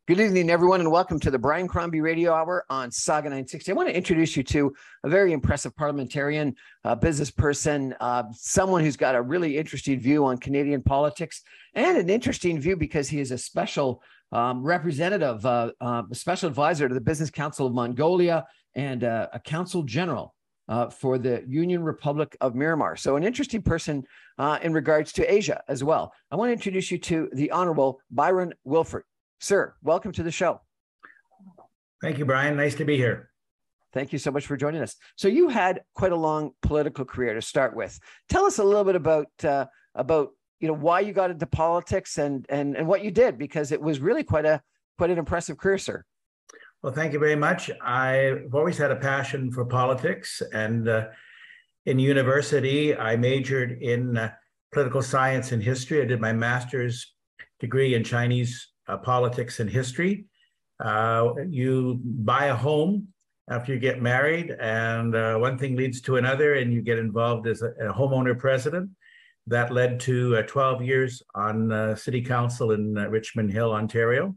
Good evening, everyone, and welcome to the Bryon Crombie Radio Hour on Saga 960. I want to introduce you to a very impressive parliamentarian, business person, someone who's got a really interesting view on Canadian politics, and an interesting view because he is a special representative, a special advisor to the Business Council of Mongolia and a consul general for the Union Republic of Myanmar. So an interesting person in regards to Asia as well. I want to introduce you to the Honorable Bryon Wilfert. Sir, welcome to the show. Thank you, Brian. Nice to be here. Thank you so much for joining us. So you had quite a long political career to start with. Tell us a little bit about why you got into politics and what you did, because it was really quite an impressive career, sir. Well, thank you very much. I've always had a passion for politics, and in university, I majored in political science and history. I did my master's degree in Chinese politics and history. You buy a home after you get married, and one thing leads to another, and you get involved as a homeowner president. That led to 12 years on City Council in Richmond Hill, Ontario.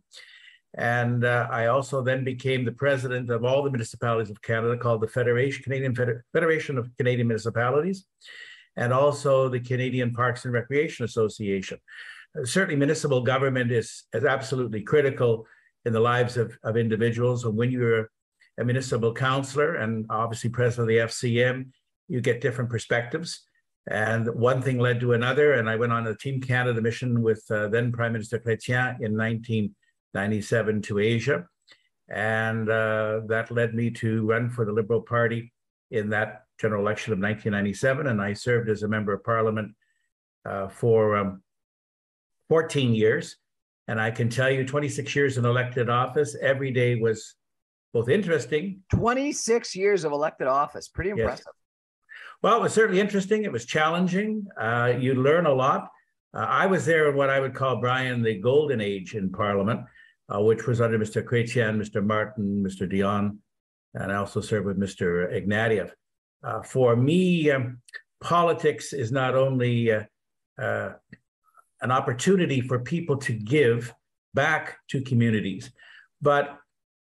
And I also then became the president of all the municipalities of Canada, called the Federation of Canadian Municipalities, and also the Canadian Parks and Recreation Association. Certainly, municipal government is absolutely critical in the lives of individuals. And when you're a municipal councillor and obviously president of the FCM, you get different perspectives. And one thing led to another. And I went on a Team Canada mission with then Prime Minister Chrétien in 1997 to Asia. And that led me to run for the Liberal Party in that general election of 1997. And I served as a member of Parliament for 14 years. And I can tell you, 26 years in elected office, every day was both interesting. 26 years of elected office, pretty impressive. Yes. Well, it was certainly interesting. It was challenging. You learn a lot. I was there in what I would call, Brian, the golden age in Parliament, which was under Mr. Chrétien, Mr. Martin, Mr. Dion, and I also served with Mr. Ignatieff. For me, politics is not only an opportunity for people to give back to communities. But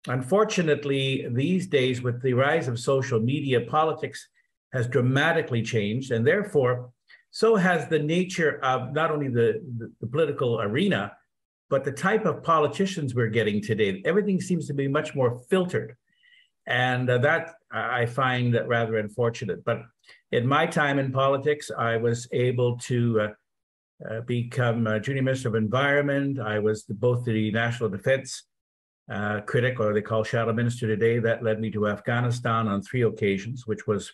unfortunately, these days, with the rise of social media, politics has dramatically changed. And therefore, so has the nature of not only the political arena, but the type of politicians we're getting today. Everything seems to be much more filtered. And that I find rather unfortunate. But in my time in politics, I was able to become Junior Minister of Environment. I was both the National Defense critic, or they call Shadow Minister today. That led me to Afghanistan on 3 occasions, which was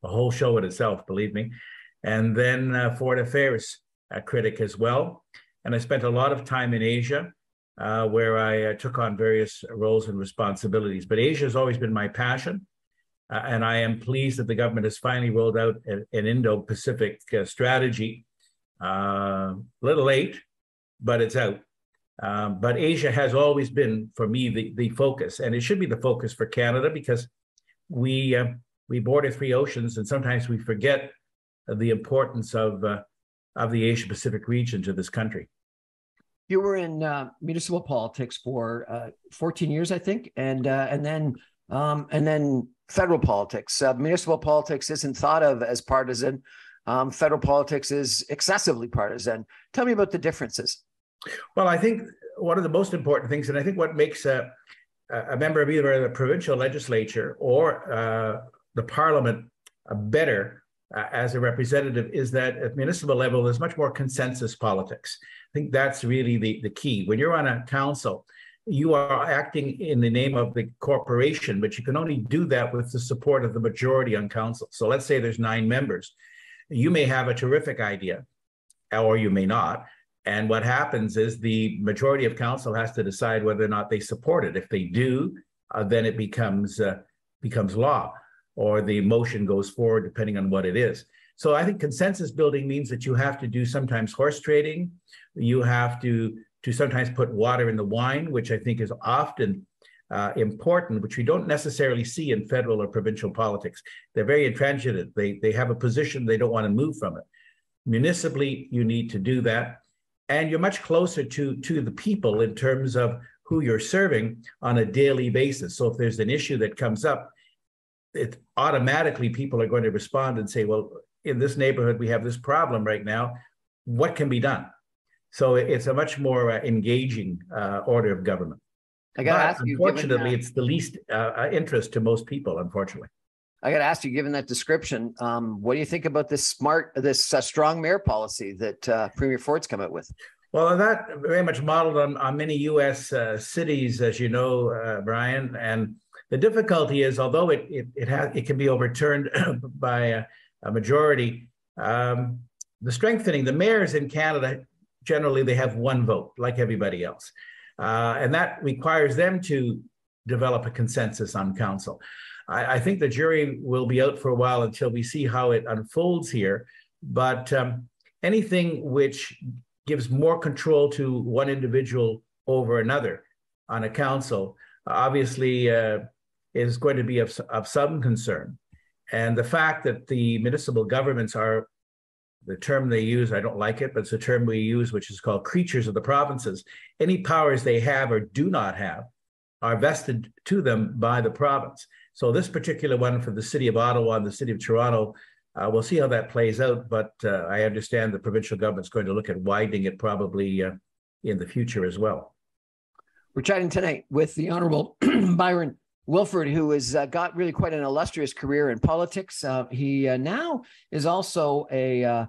a whole show in itself, believe me. And then Foreign Affairs critic as well. And I spent a lot of time in Asia, where I took on various roles and responsibilities. But Asia has always been my passion. And I am pleased that the government has finally rolled out an Indo-Pacific strategy. A little late, but it's out. But Asia has always been, for me, the focus, and it should be the focus for Canada, because we border 3 oceans, and sometimes we forget the importance of the Asia-Pacific region to this country. You were in municipal politics for 14 years, I think, and then federal politics. Municipal politics isn't thought of as partisan. Federal politics is excessively partisan. Tell me about the differences. Well, I think one of the most important things, and I think what makes a member of either the provincial legislature or the parliament better as a representative, is that at municipal level, there's much more consensus politics. I think that's really the key. When you're on a council, you are acting in the name of the corporation, but you can only do that with the support of the majority on council. So let's say there's 9 members. You may have a terrific idea, or you may not. And what happens is the majority of council has to decide whether or not they support it. If they do, then it becomes law, or the motion goes forward, depending on what it is. So I think consensus building means that you have to do sometimes horse trading. You have to sometimes put water in the wine, which I think is often important, which we don't necessarily see in federal or provincial politics. They're very intransigent. They have a position, they don't want to move from it. Municipally, you need to do that. And you're much closer to the people in terms of who you're serving on a daily basis. So if there's an issue that comes up, it automatically people are going to respond and say, well, in this neighborhood, we have this problem right now. What can be done? So it's a much more engaging order of government. I got to ask you, unfortunately, it's the least interest to most people, unfortunately. I got to ask you, given that description, what do you think about this strong mayor policy that Premier Ford's come out with? Well, that very much modeled on many U.S. Cities, as you know, Bryan. And the difficulty is, although it can be overturned by a majority, the strengthening, the mayors in Canada, generally they have one vote, like everybody else. And that requires them to develop a consensus on council. I think the jury will be out for a while until we see how it unfolds here. But anything which gives more control to one individual over another on a council, obviously is going to be of some concern. And the fact that the municipal governments are, the term they use, I don't like it, but it's a term we use, which is called creatures of the provinces. Any powers they have or do not have are vested to them by the province. So this particular one for the city of Ottawa and the city of Toronto, we'll see how that plays out. But I understand the provincial government's going to look at widening it probably in the future as well. We're chatting tonight with the Honorable Bryon Wilfert, who has got really quite an illustrious career in politics. He now is also a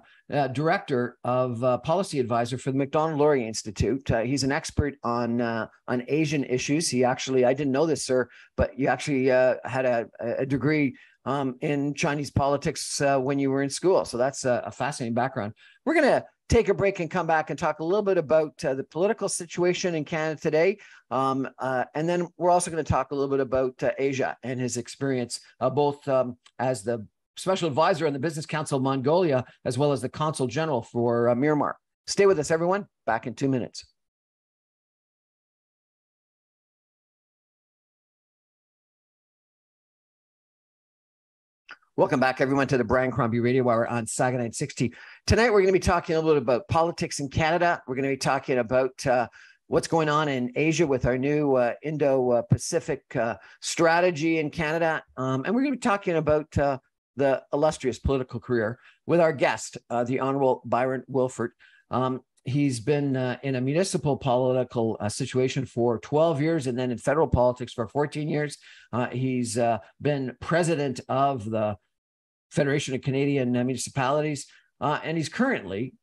director of policy advisor for the Macdonald-Laurier Institute. He's an expert on Asian issues. He actually, I didn't know this, sir, but you actually had a degree in Chinese politics when you were in school. So that's a fascinating background. We're going to take a break and come back and talk a little bit about the political situation in Canada today. And then we're also going to talk a little bit about Asia and his experience, both as the special advisor on the Business Council of Mongolia, as well as the Consul General for Myanmar. Stay with us, everyone. Back in 2 minutes. Welcome back, everyone, to the Bryon Crombie Radio Hour on Saga 960. Tonight, we're going to be talking a little bit about politics in Canada. We're going to be talking about what's going on in Asia with our new Indo-Pacific strategy in Canada. And we're going to be talking about the illustrious political career with our guest, the Honorable Bryon Wilfert. He's been in a municipal political situation for 12 years and then in federal politics for 14 years. He's been president of the Federation of Canadian Municipalities. And he's currently,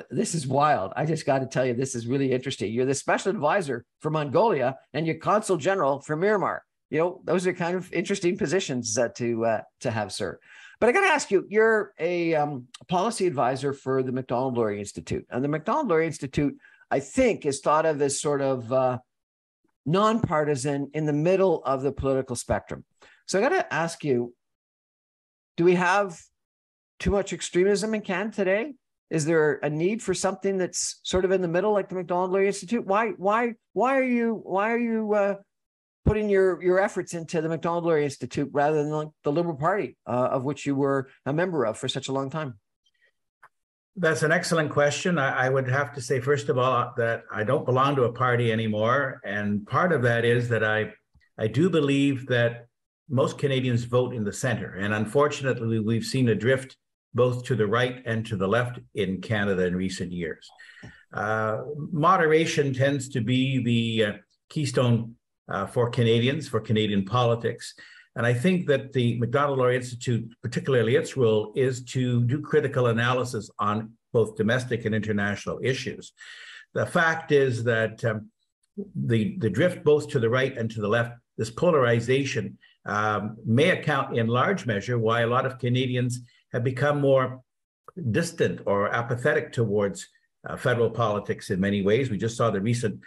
this is wild. I just got to tell you, this is really interesting. You're the special advisor for Mongolia and you're consul general for Myanmar. You know, those are kind of interesting positions to have, sir. But I got to ask you, you're a policy advisor for the Macdonald-Laurier Institute. And the Macdonald-Laurier Institute, I think, is thought of as sort of nonpartisan in the middle of the political spectrum. So I got to ask you, do we have too much extremism in Canada today? Is there a need for something that's sort of in the middle, like the Macdonald-Laurier Institute? Why are you putting your efforts into the Macdonald-Laurier Institute rather than like the Liberal Party, of which you were a member of for such a long time? That's an excellent question. I would have to say, first of all, that I don't belong to a party anymore. And part of that is that I do believe that most Canadians vote in the center. And unfortunately, we've seen a drift both to the right and to the left in Canada in recent years. Moderation tends to be the keystone for Canadians, for Canadian politics. And I think that the Macdonald-Laurier Institute, particularly its role, is to do critical analysis on both domestic and international issues. The fact is that the drift both to the right and to the left, this polarization, may account in large measure why a lot of Canadians have become more distant or apathetic towards federal politics in many ways. We just saw the recent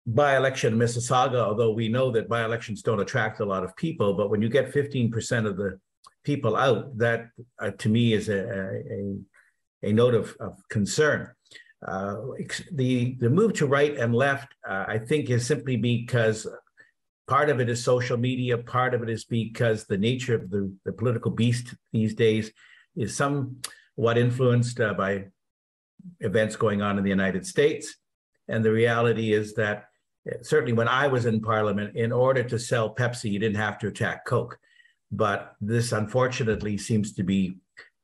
by-election in Mississauga, although we know that by-elections don't attract a lot of people, but when you get 15% of the people out, that to me is a note of concern. The move to right and left, I think, is simply because part of it is social media, part of it is because the nature of the political beast these days is somewhat influenced by events going on in the United States. And the reality is that Certainly when I was in Parliament, in order to sell Pepsi, you didn't have to attack Coke. But this, unfortunately, seems to be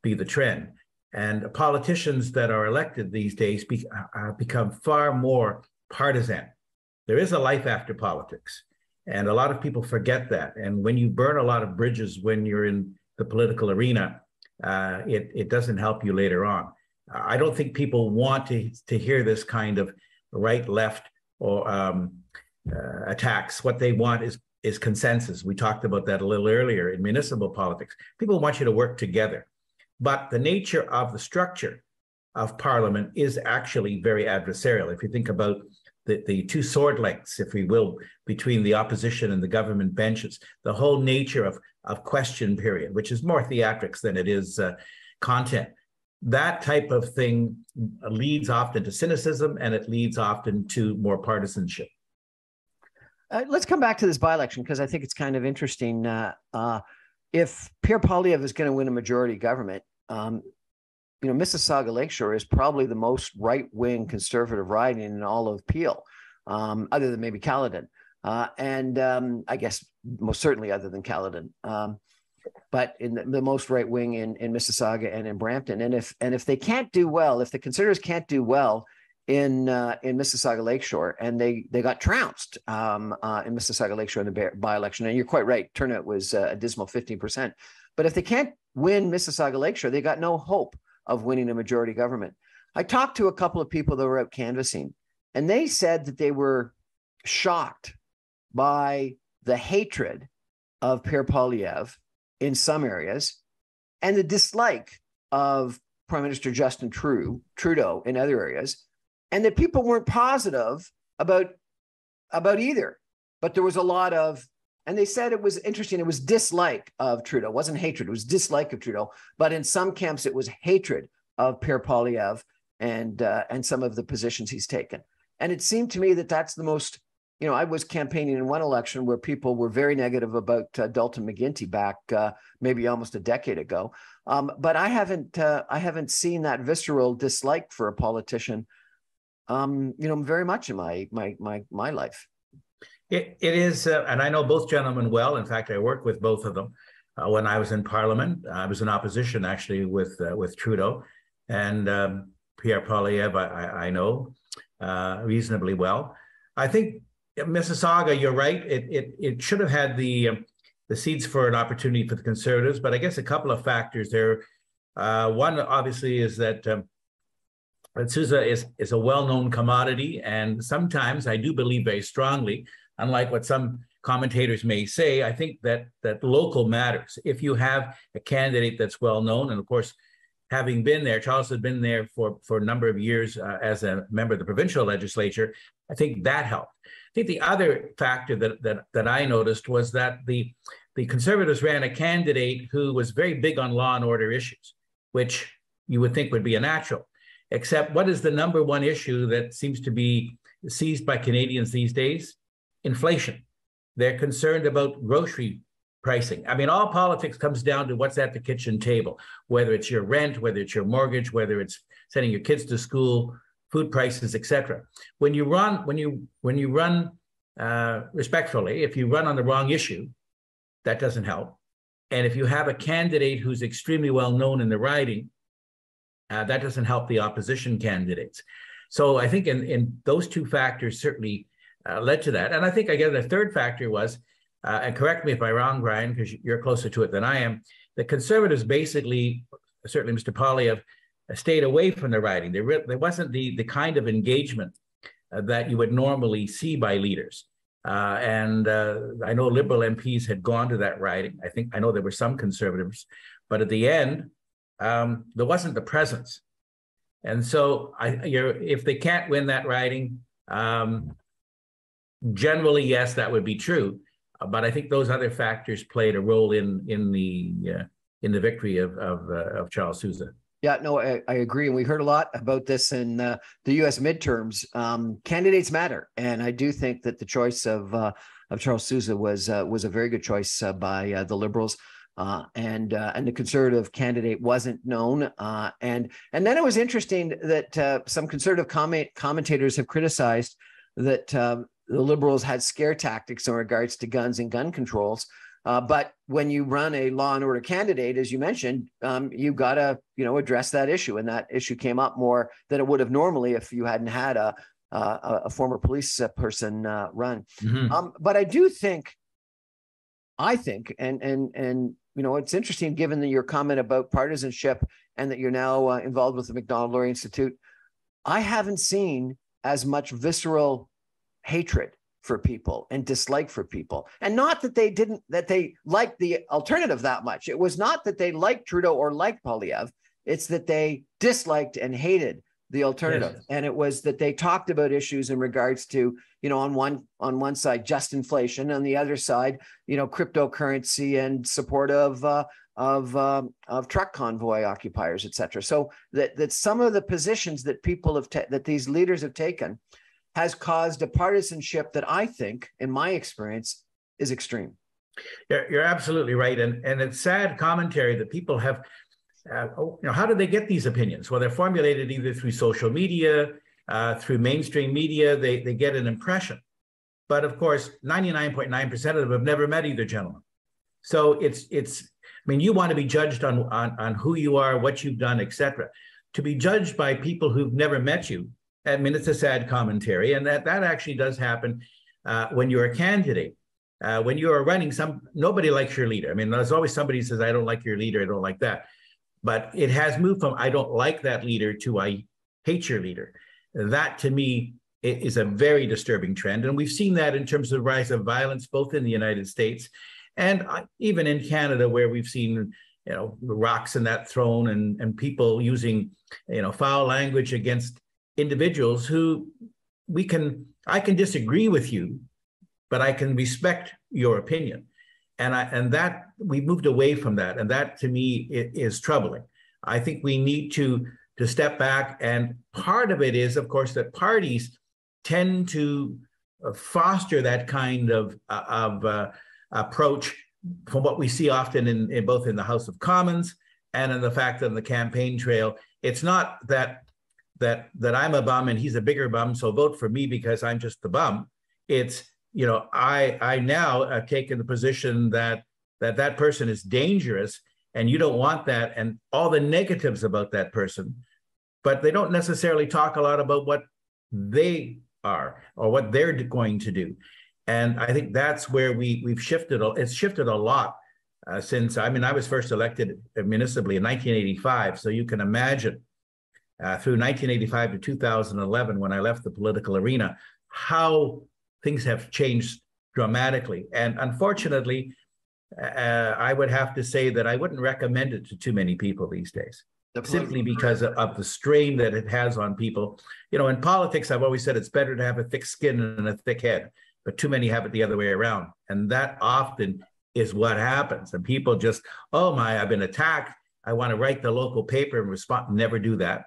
the trend. And politicians that are elected these days become far more partisan. There is a life after politics. And a lot of people forget that. And when you burn a lot of bridges when you're in the political arena, it doesn't help you later on. I don't think people want to hear this kind of right, left, or attacks. What they want is consensus. We talked about that a little earlier in municipal politics. People want you to work together. But the nature of the structure of Parliament is actually very adversarial. If you think about the two sword lengths, if we will, between the opposition and the government benches, the whole nature of question period, which is more theatrics than it is content. That type of thing leads often to cynicism, and it leads often to more partisanship. Let's come back to this by-election, because I think it's kind of interesting. If Pierre Poilievre is going to win a majority government, Mississauga Lakeshore is probably the most right-wing conservative riding in all of Peel, other than maybe Caledon, and I guess most certainly other than Caledon. But in the most right wing in Mississauga and in Brampton, and if they can't do well, if the Conservatives can't do well in Mississauga Lakeshore, and they got trounced in Mississauga Lakeshore in the by-election, and you're quite right, turnout was a dismal 15%. But if they can't win Mississauga Lakeshore, they got no hope of winning a majority government. I talked to a couple of people that were out canvassing, and they said that they were shocked by the hatred of Pierre Poilievre in some areas, and the dislike of Prime Minister Justin Trudeau in other areas, and that people weren't positive about either. But there was a lot of, and they said it was interesting, it was dislike of Trudeau. It wasn't hatred, it was dislike of Trudeau. But in some camps, it was hatred of Pierre Poilievre and some of the positions he's taken. And it seemed to me that that's the most, I was campaigning in one election where people were very negative about Dalton McGuinty back maybe almost a decade ago. But I haven't seen that visceral dislike for a politician, very much in my life. It is, and I know both gentlemen well. In fact, I worked with both of them when I was in Parliament. I was in opposition actually with Trudeau, and Pierre Poilievre I know reasonably well. I think Mississauga, you're right. It should have had the seats for an opportunity for the Conservatives, but I guess a couple of factors there. One obviously is that Sousa is a well-known commodity, and sometimes I do believe very strongly, unlike what some commentators may say, I think that local matters. If you have a candidate that's well-known, and of course, having been there, Charles had been there for a number of years as a member of the provincial legislature, I think that helped. I think the other factor that I noticed was that the Conservatives ran a candidate who was very big on law and order issues, which you would think would be a natural. Except what is the number one issue that seems to be seized by Canadians these days? Inflation. They're concerned about grocery pricing. I mean, all politics comes down to what's at the kitchen table, whether it's your rent, whether it's your mortgage, whether it's sending your kids to school, food prices, etc. When you run respectfully, if you run on the wrong issue, that doesn't help. And if you have a candidate who's extremely well known in the riding, that doesn't help the opposition candidates. So I think in those two factors certainly led to that. And I think, again, the third factor was, and correct me if I'm wrong, Bryon, because you're closer to it than I am, the Conservatives basically, certainly Mr. Poilievre, stayed away from the riding. There wasn't the kind of engagement that you would normally see by leaders. And I know Liberal MPs had gone to that riding. I know there were some Conservatives, but at the end, there wasn't the presence. And so if they can't win that riding, generally, yes, that would be true. But I think those other factors played a role in the victory of Charles Sousa. Yeah, no, I agree. And we heard a lot about this in the U.S. midterms. Candidates matter. And I do think that the choice of Charles Sousa was a very good choice by the Liberals. And the Conservative candidate wasn't known. And then it was interesting that some Conservative commentators have criticized that the Liberals had scare tactics in regards to guns and gun controls. But when you run a law and order candidate, as you mentioned, you got to, address that issue. And that issue came up more than it would have normally if you hadn't had a former police person run. Mm-hmm. But I think, and it's interesting given your comment about partisanship and that you're now involved with the Macdonald-Laurier Institute. I haven't seen as much visceral hatred for people and dislike for people. And not that they liked the alternative that much. It was not that they liked Trudeau or liked Poilievre. It's that they disliked and hated the alternative. Yes. And it was that they talked about issues in regards to, on one side, just inflation, on the other side, cryptocurrency and support of truck convoy occupiers, et cetera. So that some of the positions that people that these leaders have taken has caused a partisanship that I think, in my experience, is extreme. You're absolutely right. And it's sad commentary that people have, how do they get these opinions? Well, they're formulated either through social media, through mainstream media, they get an impression. But of course, 99.9% of them have never met either gentleman. So you want to be judged on who you are, what you've done, et cetera. To be judged by people who've never met you, it's a sad commentary, and that actually does happen when you're a candidate. When you are running, nobody likes your leader. There's always somebody who says, I don't like your leader, I don't like that. But it has moved from I don't like that leader to I hate your leader. That, to me, is a very disturbing trend. And we've seen that in terms of the rise of violence, both in the United States and even in Canada, where we've seen rocks and that thrown and people using foul language against individuals who I can disagree with you, but I can respect your opinion. And that we've moved away from that. And that, to me, is troubling. I think we need to step back. And part of it is, of course, that parties tend to foster that kind of approach from what we see often in both in the House of Commons and in the fact that on the campaign trail, it's not that I'm a bum and he's a bigger bum, so vote for me because I'm just the bum. It's, I now have taken the position that person is dangerous and you don't want that and all the negatives about that person, but they don't necessarily talk a lot about what they are or what they're going to do. And I think that's where we've shifted. It's shifted a lot since, I was first elected municipally in 1985. So you can imagine through 1985 to 2011, when I left the political arena, how things have changed dramatically. And unfortunately, I would have to say that I wouldn't recommend it to too many people these days, simply because of the strain that it has on people. In politics, I've always said it's better to have a thick skin and a thick head, but too many have it the other way around. And that often is what happens. And people just, oh my, I've been attacked. I want to write the local paper and respond. Never do that.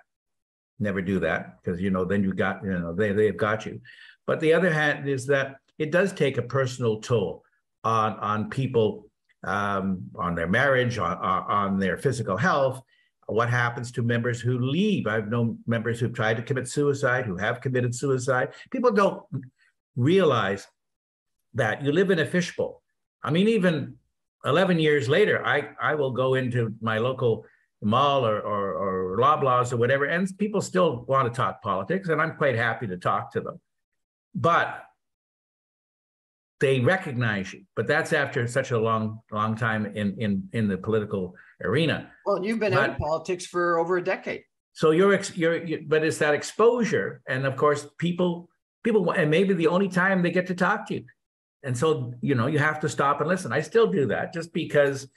Never do that, because then you got they've got you. But the other hand is that it does take a personal toll on people, on their marriage, on their physical health. What happens to members who leave? I've known members who've tried to commit suicide, who have committed suicide. People don't realize that you live in a fishbowl. Even 11 years later, I will go into my local mall or Loblaws or whatever, and people still want to talk politics, and I'm quite happy to talk to them. But they recognize you. But that's after such a long time in the political arena. Well, you've been out of politics for over a decade. So but it's that exposure, and of course, people, and maybe the only time they get to talk to you. And so, you have to stop and listen. I still do that just because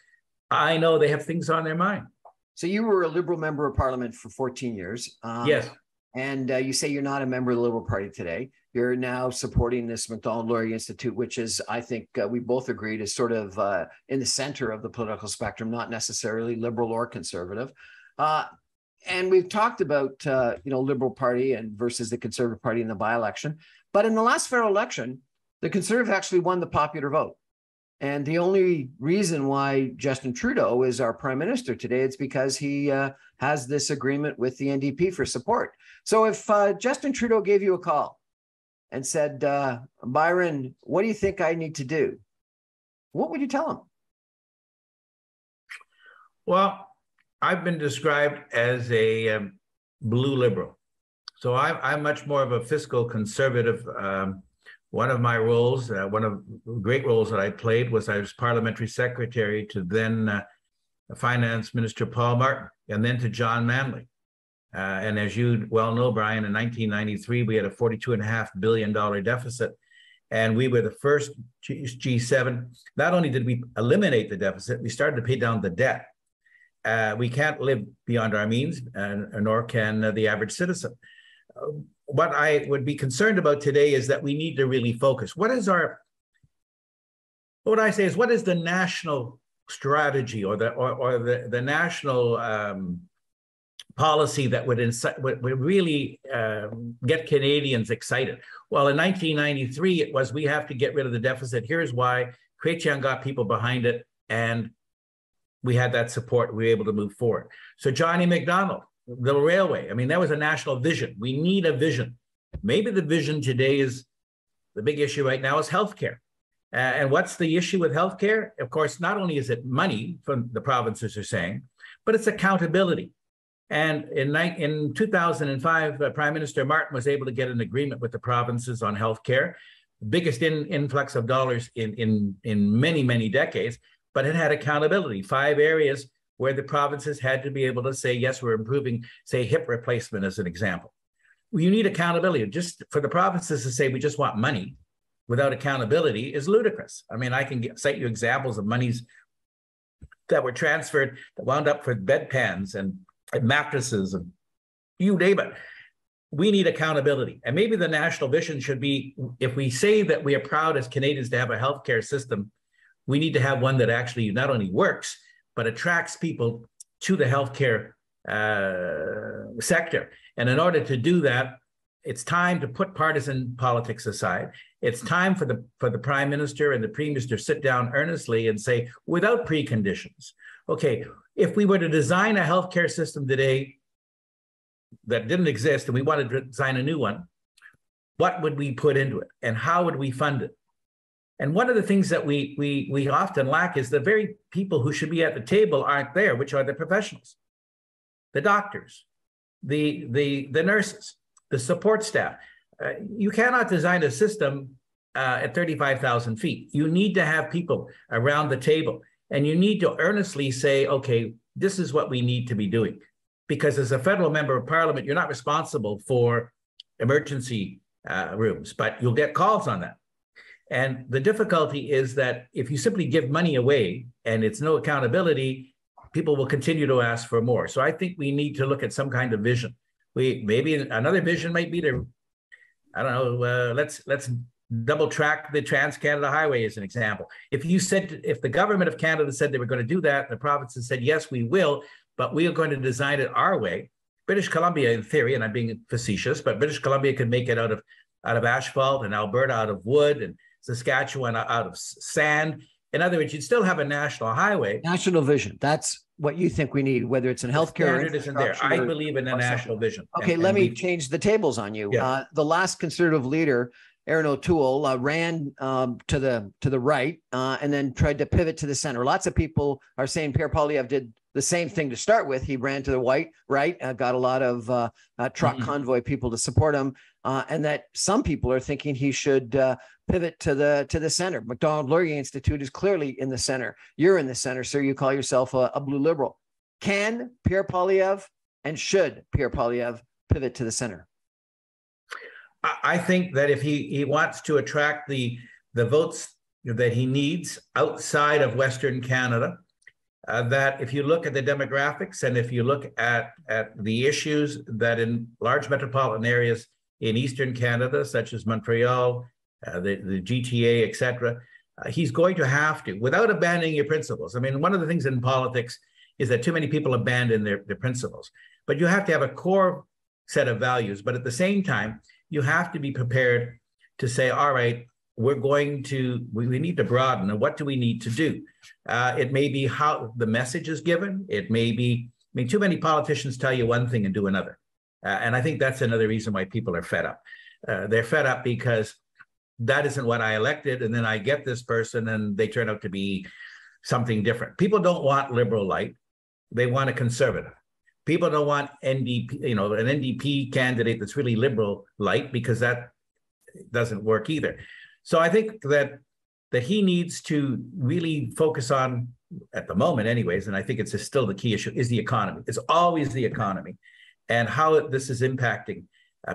I know they have things on their mind. So you were a Liberal member of Parliament for 14 years. Yes. And you say you're not a member of the Liberal Party today. You're now supporting this Macdonald-Laurier Institute, which is, I think we both agreed, is sort of in the center of the political spectrum, not necessarily liberal or conservative. And we've talked about, Liberal Party and versus the Conservative Party in the by-election. But in the last federal election, the Conservatives actually won the popular vote. And the only reason why Justin Trudeau is our prime minister today is because he has this agreement with the NDP for support. So if Justin Trudeau gave you a call and said, Bryon, what do you think I need to do? What would you tell him? Well, I've been described as a blue liberal. So I'm much more of a fiscal conservative. One of my roles, one of the great roles that I played was I was parliamentary secretary to then Finance Minister Paul Martin, and then to John Manley. And as you well know, Bryon, in 1993, we had a $42.5 billion deficit. And we were the first G7. Not only did we eliminate the deficit, we started to pay down the debt. We can't live beyond our means, nor can the average citizen. What I would be concerned about today is that we need to really focus. What is the national strategy or the national policy that would really get Canadians excited? Well, in 1993, it was, we have to get rid of the deficit. Here's why. Chrétien got people behind it, and we had that support. We were able to move forward. So Johnny MacDonald, the railway, I mean, that was a national vision. We need a vision. Maybe the vision today is, the big issue right now is healthcare. And what's the issue with healthcare? Of course, not only is it money, from the provinces are saying, but it's accountability. And in 2005, Prime Minister Martin was able to get an agreement with the provinces on healthcare, the biggest influx of dollars in many, many decades, but it had accountability. 5 areas where the provinces had to be able to say, yes, we're improving, say, hip replacement as an example. Well, you need accountability. Just for the provinces to say we just want money without accountability is ludicrous. I mean, I can cite you examples of monies that were transferred that wound up for bedpans and mattresses and you name it. We need accountability. And maybe the national vision should be, if we say that we are proud as Canadians to have a healthcare system, we need to have one that actually not only works, but attracts people to the healthcare sector. And in order to do that, it's time to put partisan politics aside. It's time for the Prime Minister and the Premier to sit down earnestly and say, without preconditions, okay, if we were to design a healthcare system today that didn't exist and we wanted to design a new one, what would we put into it and how would we fund it? And one of the things that we often lack is the very people who should be at the table aren't there, which are the professionals, the doctors, the nurses, the support staff. You cannot design a system at 35,000 feet. You need to have people around the table, and you need to earnestly say, okay, this is what we need to be doing. Because as a federal member of parliament, you're not responsible for emergency rooms, but you'll get calls on that. And the difficulty is that if you simply give money away and it's no accountability, people will continue to ask for more. So I think we need to look at some kind of vision. Maybe another vision might be to, I don't know, let's double track the Trans-Canada Highway as an example. If the government of Canada said they were going to do that, the provinces said, yes, we will, but we are going to design it our way. British Columbia, in theory, and I'm being facetious, but British Columbia could make it out of asphalt, and Alberta out of wood, and Saskatchewan out of sand. In other words, you'd still have a national highway. National vision. That's what you think we need, whether it's in healthcare. The standard isn't there. I believe in a national vision. Okay, let me change the tables on you. Yeah. The last Conservative leader, Erin O'Toole, ran to the right and then tried to pivot to the center. Lots of people are saying Pierre Poilievre did the same thing to start with. He ran to the right, got a lot of truck convoy people to support him, and that some people are thinking he should pivot to the center. Macdonald-Laurier Institute is clearly in the center. You're in the center, so you call yourself a blue liberal. Can Pierre Poilievre and should Pierre Poilievre pivot to the center? I think that if he wants to attract the votes that he needs outside of Western Canada, that if you look at the demographics and if you look at the issues that in large metropolitan areas in Eastern Canada, such as Montreal, the GTA, et cetera, he's going to have to, without abandoning your principles. I mean, one of the things in politics is that too many people abandon their principles, but you have to have a core set of values. But at the same time, you have to be prepared to say, all right, we need to broaden. And what do we need to do? It may be how the message is given. It may be, I mean, too many politicians tell you one thing and do another. And I think that's another reason why people are fed up. they're fed up because that isn't what I elected, and then I get this person and they turn out to be something different. People don't want liberal light. They want a conservative. People don't want NDP, an NDP candidate that's really liberal light, because that doesn't work either. So I think that he needs to really focus on, at the moment anyways, and I think it's still the key issue, is the economy. It's always the economy and how this is impacting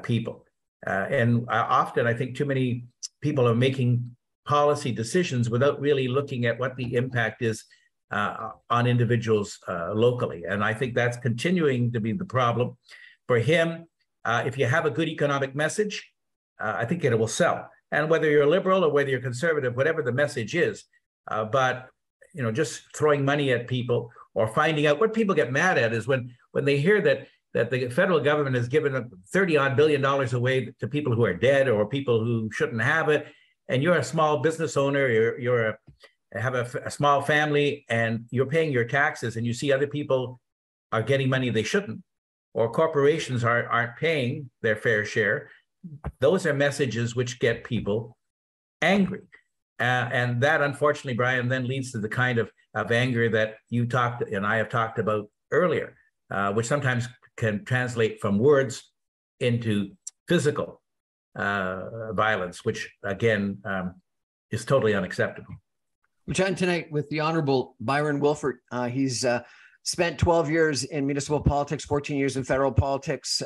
people. And often I think too many people are making policy decisions without really looking at what the impact is on individuals locally. And I think that's continuing to be the problem. For him, if you have a good economic message, I think it will sell. And whether you're liberal or whether you're conservative, whatever the message is, but just throwing money at people or finding out, what people get mad at is when they hear that the federal government has given $30-odd billion away to people who are dead or people who shouldn't have it, and you're a small business owner, have a small family, and you're paying your taxes, and you see other people are getting money they shouldn't, or corporations aren't paying their fair share. Those are messages which get people angry. And that, unfortunately, Bryon, then leads to the kind of anger that you talked and I have talked about earlier, which sometimes can translate from words into physical violence, which, again, is totally unacceptable. We're chatting tonight with the Honorable Bryon Wilfert. He's spent 12 years in municipal politics, 14 years in federal politics.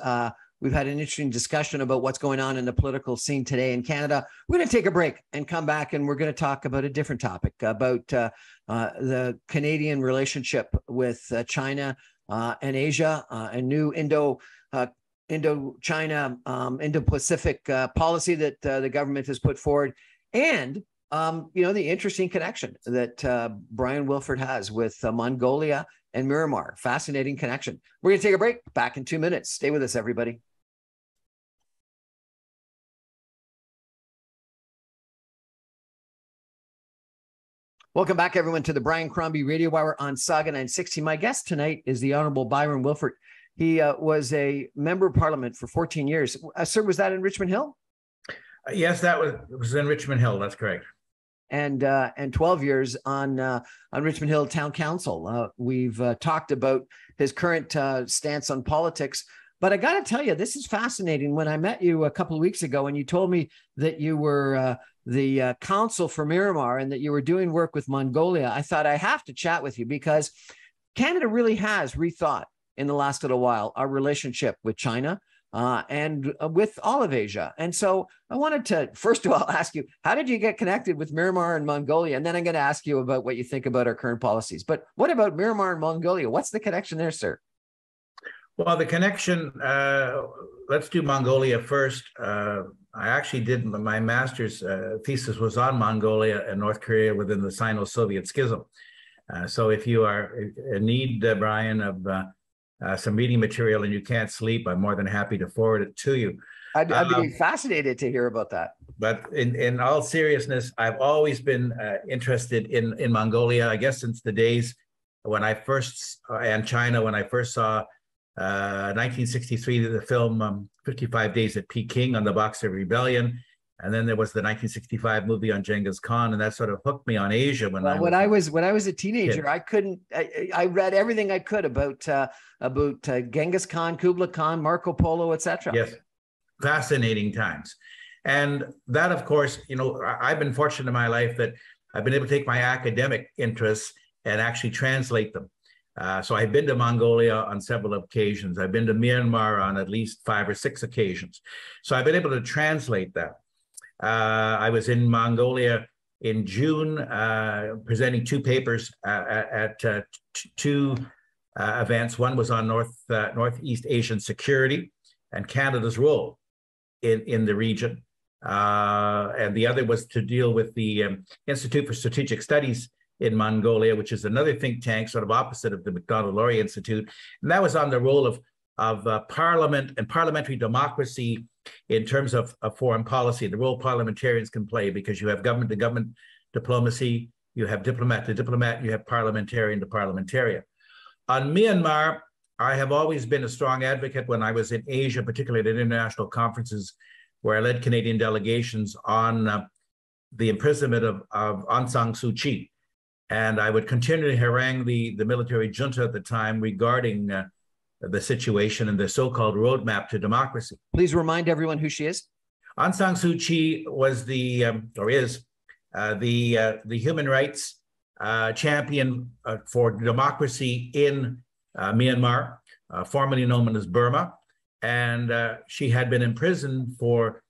We've had an interesting discussion about what's going on in the political scene today in Canada. We're going to take a break and come back, and we're going to talk about a different topic, about the Canadian relationship with China and Asia, and new Indo-China, Indo-Pacific policy that the government has put forward, and the interesting connection that Bryon Wilfert has with Mongolia and Myanmar. Fascinating connection. We're going to take a break. Back in 2 minutes. Stay with us, everybody. Welcome back, everyone, to the Bryon Crombie Radio Hour on Saga 960. My guest tonight is the Honorable Bryon Wilfert. He was a member of Parliament for 14 years. Sir, was that in Richmond Hill? Yes, that was in Richmond Hill. That's correct. And 12 years on Richmond Hill Town Council. We've talked about his current stance on politics, but I got to tell you, this is fascinating. When I met you a couple of weeks ago, and you told me that you were the counsel for Myanmar and that you were doing work with Mongolia, I thought I have to chat with you, because Canada really has rethought in the last little while our relationship with China and with all of Asia. And so I wanted to, first of all, ask you, how did you get connected with Myanmar and Mongolia? And then I'm going to ask you about what you think about our current policies. But what about Myanmar and Mongolia? What's the connection there, sir? Well, the connection, let's do Mongolia first. I actually did, my master's thesis was on Mongolia and North Korea within the Sino-Soviet schism. So if you are in need, Bryon, of some reading material and you can't sleep, I'm more than happy to forward it to you. I'd be fascinated to hear about that. But in all seriousness, I've always been interested in Mongolia, I guess since the days when I first, and China, when I first saw 1963, the film 55 Days at Peking on the Boxer Rebellion. And then there was the 1965 movie on Genghis Khan, and that sort of hooked me on Asia. When I was a teenager, I read everything I could about Genghis Khan, Kublai Khan, Marco Polo, etc. Yes, fascinating times. And that, of course, I've been fortunate in my life that I've been able to take my academic interests and actually translate them. So I've been to Mongolia on several occasions. I've been to Myanmar on at least 5 or 6 occasions. So I've been able to translate that. I was in Mongolia in June, presenting 2 papers at 2 events. One was on Northeast Asian security and Canada's role in the region. And the other was to deal with the Institute for Strategic Studies in Mongolia, which is another think tank, sort of opposite of the Macdonald-Laurier Institute. And that was on the role of parliament and parliamentary democracy in terms of foreign policy, the role parliamentarians can play, because you have government-to-government diplomacy, you have diplomat-to-diplomat, you have parliamentarian-to-parliamentarian. On Myanmar, I have always been a strong advocate when I was in Asia, particularly at international conferences where I led Canadian delegations on the imprisonment of Aung San Suu Kyi. And I would continue to harangue the military junta at the time regarding the situation and the so-called roadmap to democracy. Please remind everyone who she is. Aung San Suu Kyi was is the human rights champion for democracy in Myanmar, formerly known as Burma. And she had been imprisoned for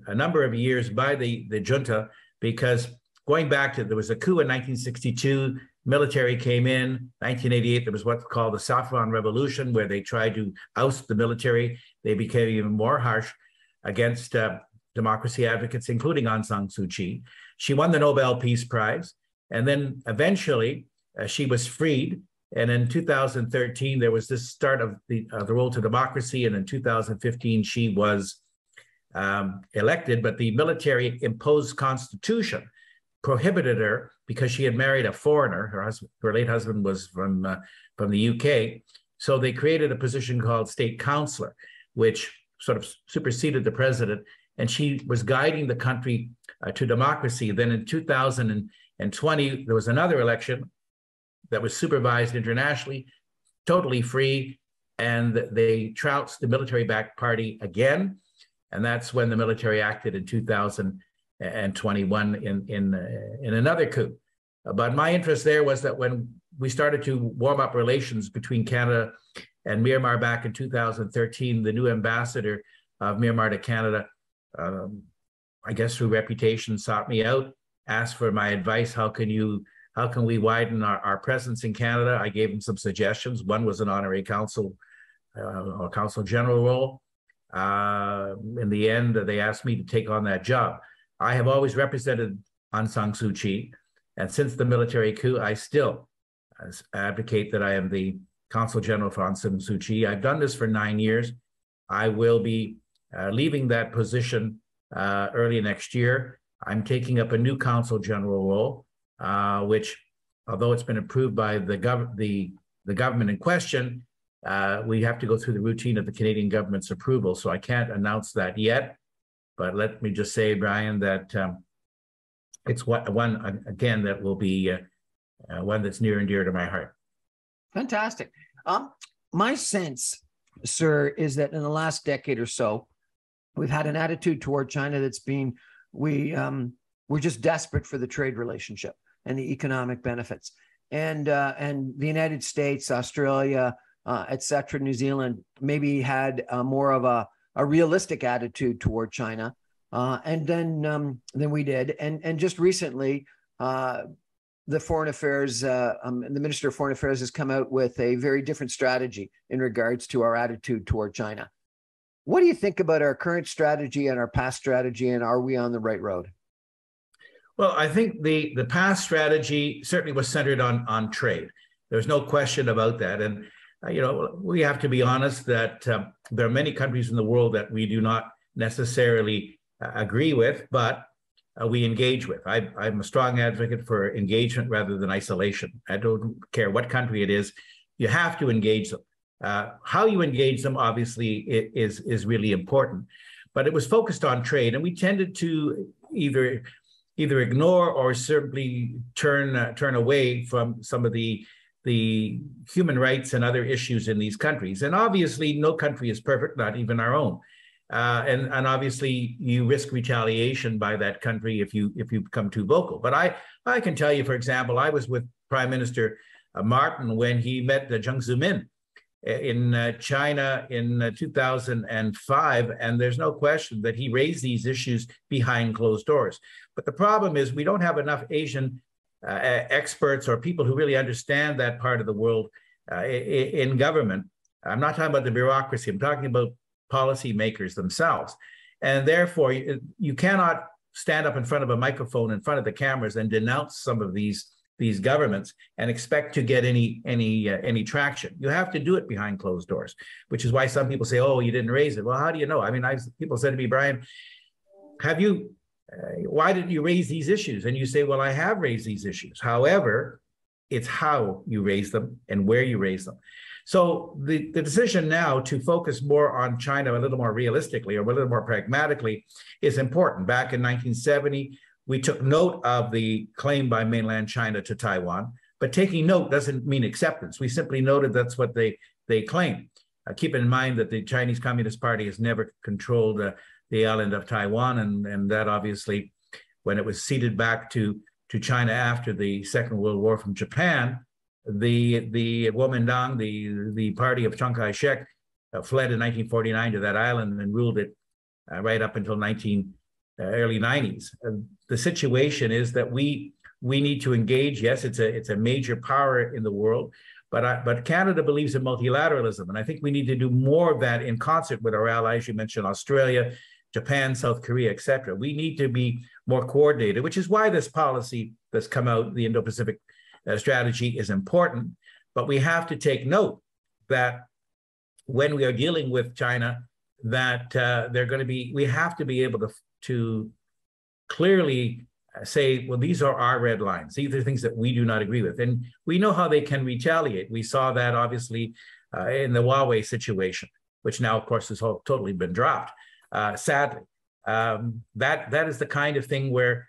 a number of years by the junta because going back to, there was a coup in 1962, military came in, 1988, there was what's called the Saffron Revolution, where they tried to oust the military. They became even more harsh against democracy advocates, including Aung San Suu Kyi. She won the Nobel Peace Prize, and then eventually she was freed. And in 2013, there was this start of the road to democracy. And in 2015, she was elected, but the military imposed constitution prohibited her because she had married a foreigner. Her late husband was from the UK. So they created a position called state counselor, which sort of superseded the president. And she was guiding the country to democracy. Then in 2020, there was another election that was supervised internationally, totally free, and they trounced the military-backed party again. And that's when the military acted in 2021 in another coup. But my interest there was that when we started to warm up relations between Canada and Myanmar back in 2013, the new ambassador of Myanmar to Canada, I guess through reputation, sought me out, asked for my advice. How can we widen our presence in Canada? I gave him some suggestions. One was an honorary consul or consul general role. In the end, they asked me to take on that job. I have always represented Aung San Suu Kyi, and since the military coup, I still advocate that I am the consul general for Aung San Suu Kyi. I've done this for 9 years. I will be leaving that position early next year. I'm taking up a new consul general role, which, although it's been approved by the government in question, we have to go through the routine of the Canadian government's approval. So I can't announce that yet. But let me just say, Brian, that it's one, again, that will be one that's near and dear to my heart. Fantastic. My sense, sir, is that in the last decade or so, we've had an attitude toward China that's been, we're just desperate for the trade relationship and the economic benefits. And the United States, Australia, et cetera, New Zealand, maybe had more of a realistic attitude toward China, and then we did. And just recently, the Foreign Affairs, the Minister of Foreign Affairs has come out with a very different strategy in regards to our attitude toward China. What do you think about our current strategy and our past strategy, and are we on the right road? Well, I think the past strategy certainly was centered on trade. There's no question about that. And we have to be honest that there are many countries in the world that we do not necessarily agree with, but we engage with. I'm a strong advocate for engagement rather than isolation. I don't care what country it is, you have to engage them. How you engage them, obviously, is really important. But it was focused on trade, and we tended to either ignore or simply turn away from some of the human rights and other issues in these countries. And obviously, no country is perfect, not even our own. And obviously, you risk retaliation by that country if you become too vocal. But I can tell you, for example, I was with Prime Minister Martin when he met Jiang Zemin in China in 2005, and there's no question that he raised these issues behind closed doors. But the problem is we don't have enough Asian experts or people who really understand that part of the world in government. I'm not talking about the bureaucracy, I'm talking about policymakers themselves. And therefore, you cannot stand up in front of a microphone in front of the cameras and denounce some of these governments and expect to get any traction. You have to do it behind closed doors, which is why some people say, oh, you didn't raise it. Well, how do you know? I mean, people said to me, Brian, why didn't you raise these issues? And you say, well, I have raised these issues. However, it's how you raise them and where you raise them. So the decision now to focus more on China a little more realistically or a little more pragmatically is important. Back in 1970, we took note of the claim by mainland China to Taiwan, but taking note doesn't mean acceptance. We simply noted that's what they claim. Keep in mind that the Chinese Communist Party has never controlled the island of Taiwan, and that obviously, when it was ceded back to China after the Second World War from Japan, the Kuomintang, the party of Chiang Kai-shek, fled in 1949 to that island and ruled it right up until early 90s. The situation is that we need to engage. Yes, it's a major power in the world, but Canada believes in multilateralism, and I think we need to do more of that in concert with our allies. You mentioned Australia, Japan, South Korea, et cetera. We need to be more coordinated, which is why this policy that's come out, the Indo-Pacific strategy, is important. But we have to take note that when we are dealing with China, that we have to be able to clearly say, well, these are our red lines. These are things that we do not agree with. And we know how they can retaliate. We saw that obviously in the Huawei situation, which now, of course, has totally been dropped. Sadly, that is the kind of thing where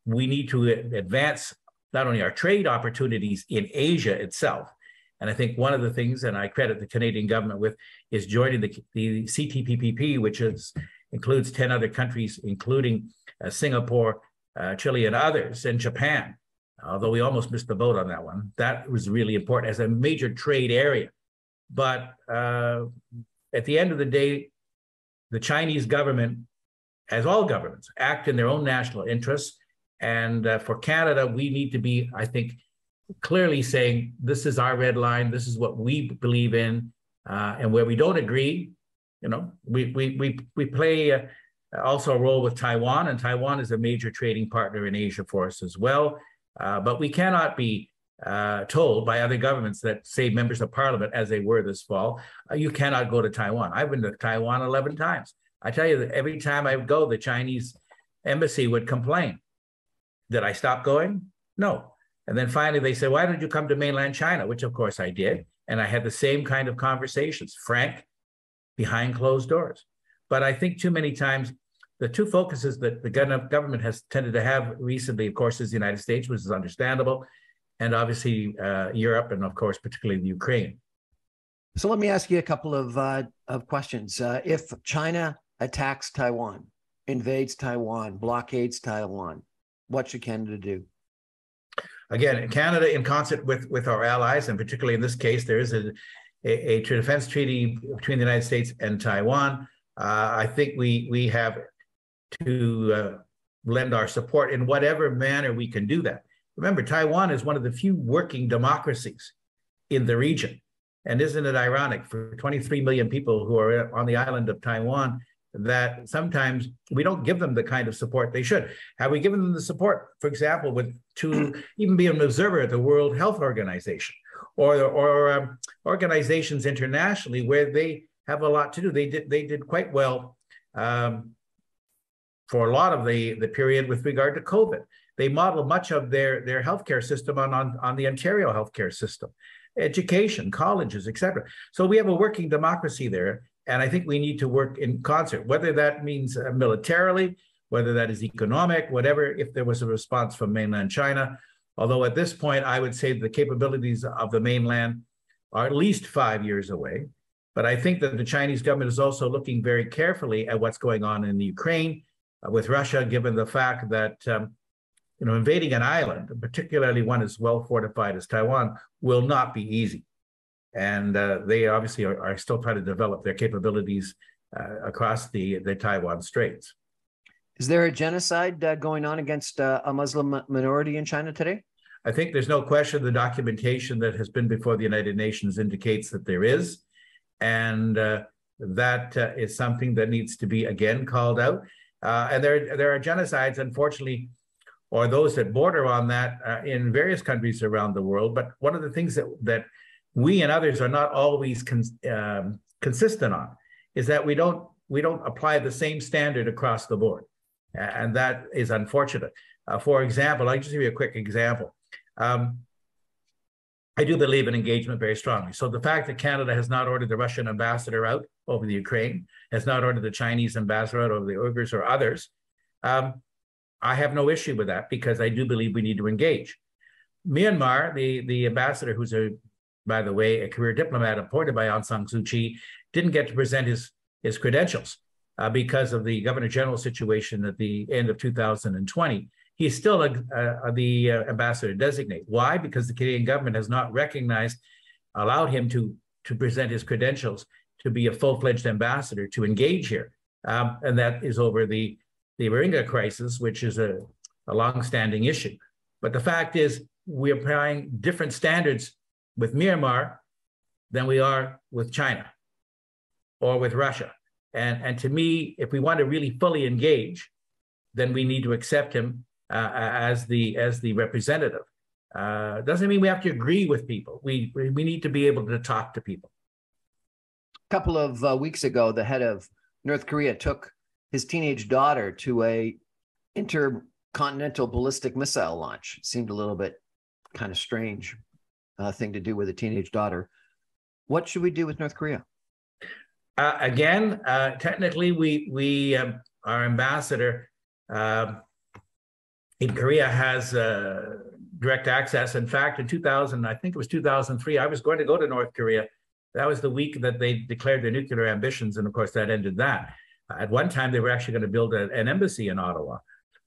we need to advance not only our trade opportunities in Asia itself. And I think one of the things, and I credit the Canadian government with, is joining the CTPPP, which includes 10 other countries, including Singapore, Chile, and others, and Japan. Although we almost missed the boat on that one. That was really important as a major trade area. But at the end of the day, the Chinese government, as all governments, act in their own national interests. And for Canada, we need to be, I think, clearly saying, this is our red line, this is what we believe in, and where we don't agree, we play also a role with Taiwan, and Taiwan is a major trading partner in Asia for us as well. But we cannot be told by other governments that, say, members of parliament, as they were this fall, you cannot go to Taiwan. I've been to Taiwan 11 times. I tell you that every time I would go, the Chinese embassy would complain. Did I stop going? No. And then finally they said, why don't you come to mainland China? Which of course I did. And I had the same kind of conversations, frank, behind closed doors. But I think too many times, the two focuses that the government has tended to have recently, of course, is the United States, which is understandable, and obviously Europe, and of course, particularly the Ukraine. So let me ask you a couple of questions. If China attacks Taiwan, invades Taiwan, blockades Taiwan, what should Canada do? Again, Canada, in concert with our allies, and particularly in this case, there is a defense treaty between the United States and Taiwan. I think we have to lend our support in whatever manner we can do that. Remember, Taiwan is one of the few working democracies in the region. And isn't it ironic for 23 million people who are on the island of Taiwan that sometimes we don't give them the kind of support they should? Have we given them the support, for example, to even be an observer at the World Health Organization or organizations internationally where they have a lot to do? They did quite well for a lot of the period with regard to COVID. They model much of their healthcare system on the Ontario healthcare system, education, colleges, etc. So we have a working democracy there. And I think we need to work in concert, whether that means militarily, whether that is economic, whatever, if there was a response from mainland China. Although at this point, I would say the capabilities of the mainland are at least 5 years away. But I think that the Chinese government is also looking very carefully at what's going on in the Ukraine with Russia, given the fact that invading an island, particularly one as well fortified as Taiwan, will not be easy. And they obviously are still trying to develop their capabilities across the Taiwan Straits. Is there a genocide going on against a Muslim minority in China today? I think there's no question the documentation that has been before the United Nations indicates that there is. And that is something that needs to be, again, called out. And there are genocides, unfortunately, or those that border on that in various countries around the world. But one of the things that we and others are not always consistent on is that we don't apply the same standard across the board. And that is unfortunate. For example, I'll just give you a quick example. I do believe in engagement very strongly. So the fact that Canada has not ordered the Russian ambassador out over the Ukraine, has not ordered the Chinese ambassador out over the Uyghurs or others, I have no issue with that because I do believe we need to engage. Myanmar, the ambassador, who's by the way, a career diplomat appointed by Aung San Suu Kyi, didn't get to present his credentials because of the Governor General situation at the end of 2020. He's still the ambassador designate. Why? Because the Canadian government has not allowed him to present his credentials to be a full-fledged ambassador to engage here. And that is over the Rohingya crisis, which is a long-standing issue. But the fact is, we're applying different standards with Myanmar than we are with China or with Russia. And to me, if we want to really fully engage, then we need to accept him as the representative. Doesn't mean we have to agree with people. We need to be able to talk to people. A couple of weeks ago, the head of North Korea took his teenage daughter to a intercontinental ballistic missile launch. Seemed a little bit kind of strange thing to do with a teenage daughter. What should we do with North Korea? Technically, we our ambassador in Korea has direct access. In fact, in 2000, I think it was 2003, I was going to go to North Korea. That was the week that they declared their nuclear ambitions, and of course, that ended that. At one time, they were actually going to build an embassy in Ottawa.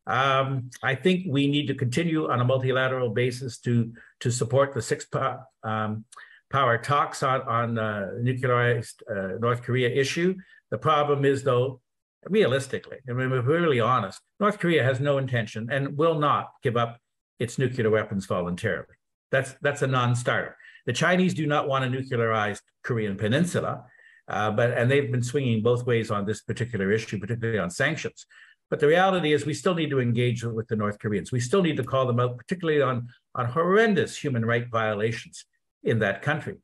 I think we need to continue on a multilateral basis to support the six power talks on nuclearized North Korea issue. The problem is, though, realistically, I mean, if we're really honest, North Korea has no intention and will not give up its nuclear weapons voluntarily. That's a non-starter. The Chinese do not want a nuclearized Korean peninsula, and they've been swinging both ways on this particular issue, particularly on sanctions. But the reality is we still need to engage with the North Koreans. We still need to call them out, particularly on horrendous human rights violations in that country.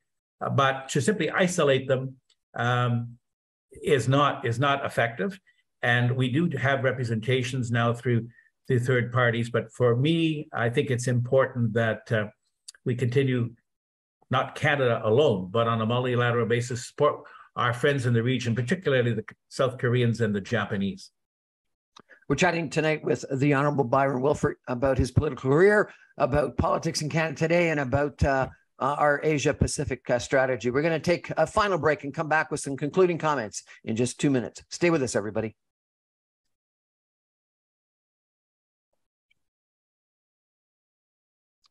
But to simply isolate them is not effective. And we do have representations now through third parties. But for me, I think it's important that we continue, not Canada alone, but on a multilateral basis, support our friends in the region, particularly the South Koreans and the Japanese. We're chatting tonight with the Honorable Bryon Wilfert about his political career, about politics in Canada today, and about our Asia-Pacific strategy. We're going to take a final break and come back with some concluding comments in just 2 minutes. Stay with us, everybody.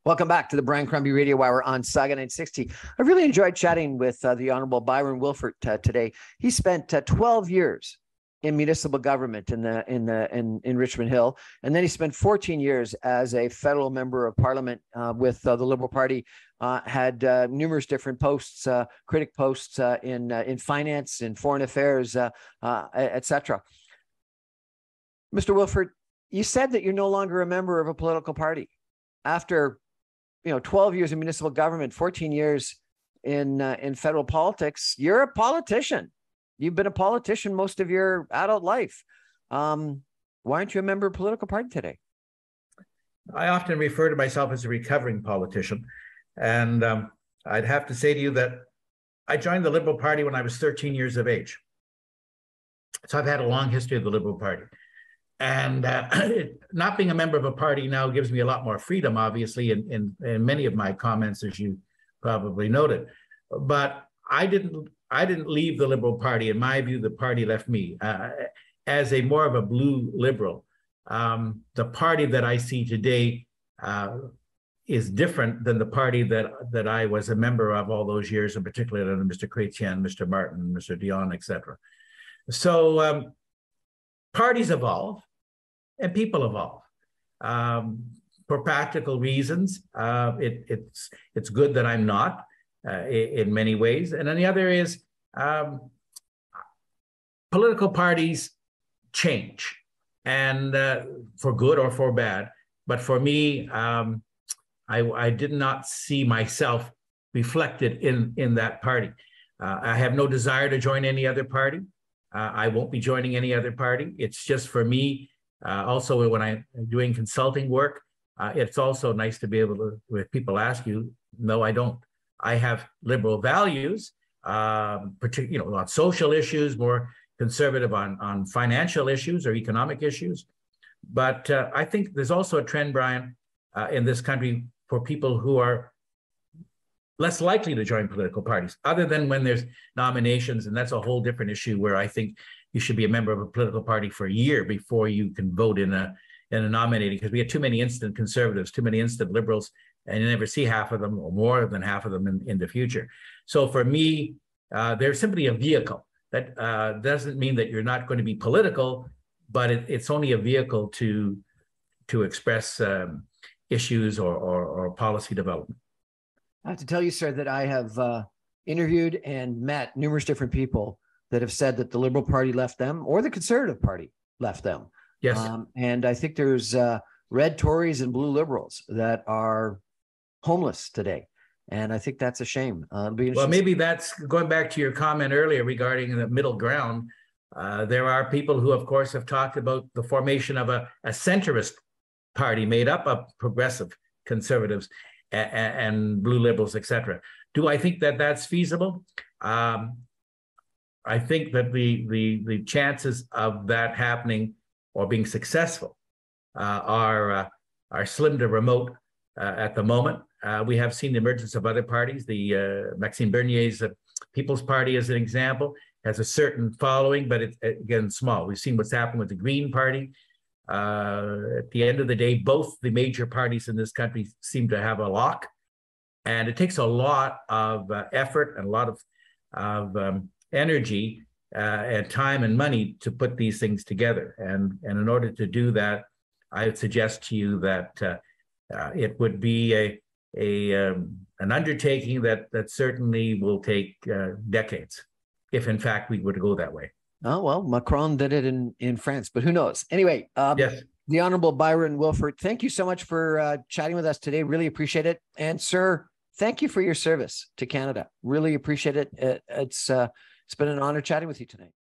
Welcome back to the Bryon Crombie Radio Hour on Saga 960. I really enjoyed chatting with the Honorable Bryon Wilfert today. He spent 12 years in municipal government in Richmond Hill, and then he spent 14 years as a federal member of Parliament with the Liberal Party. Had numerous different posts, critic posts in finance, in foreign affairs, etc. Mr. Wilfert, you said that you're no longer a member of a political party after 12 years in municipal government, 14 years in federal politics. You're a politician. You've been a politician most of your adult life. Why aren't you a member of a political party today? I often refer to myself as a recovering politician. And I'd have to say to you that I joined the Liberal Party when I was 13 years of age. So I've had a long history of the Liberal Party. And not being a member of a party now gives me a lot more freedom, obviously, in many of my comments, as you probably noted. But I didn't leave the Liberal Party. In my view, the party left me as a more of a blue liberal. The party that I see today is different than the party that I was a member of all those years, in particular under Mr. Chrétien, Mr. Martin, Mr. Dion, etc. So parties evolve and people evolve. For practical reasons, it's good that I'm not in many ways. And then the other is political parties change, and for good or for bad. But for me, I did not see myself reflected in that party. I have no desire to join any other party. I won't be joining any other party. It's just for me, also when I'm doing consulting work, It's also nice to be able to, if people ask you, no, I don't. I have liberal values, particularly, on social issues, more conservative on financial issues or economic issues. But I think there's also a trend, Bryan, in this country for people who are less likely to join political parties, other than when there's nominations. And that's a whole different issue where I think you should be a member of a political party for a year before you can vote in a nominating, because we have too many instant conservatives, too many instant liberals, and you never see half of them or more than half of them in the future. So for me, they're simply a vehicle. That doesn't mean that you're not going to be political, but it's only a vehicle to express issues or policy development. I have to tell you, sir, that I have interviewed and met numerous different people that have said that the Liberal Party left them or the Conservative Party left them. Yes. And I think there's red Tories and blue Liberals that are homeless today. And I think that's a shame. Well, maybe that's going back to your comment earlier regarding the middle ground. There are people who, of course, have talked about the formation of a centrist party made up of progressive conservatives and blue liberals, etc. Do I think that that's feasible? I think that the chances of that happening or being successful are slim to remote at the moment. We have seen the emergence of other parties. The Maxime Bernier's People's Party, as an example, has a certain following, but it's, again, small. We've seen what's happened with the Green Party. At the end of the day, both the major parties in this country seem to have a lock, and it takes a lot of effort and a lot of energy and time and money to put these things together. And in order to do that, I would suggest to you that it would be an undertaking that certainly will take decades, if in fact we were to go that way. Oh, well, Macron did it in France, but who knows? Anyway, yes. The Honorable Bryon Wilfert, thank you so much for chatting with us today. Really appreciate it. And sir, thank you for your service to Canada. Really appreciate it. It's been an honor chatting with you tonight.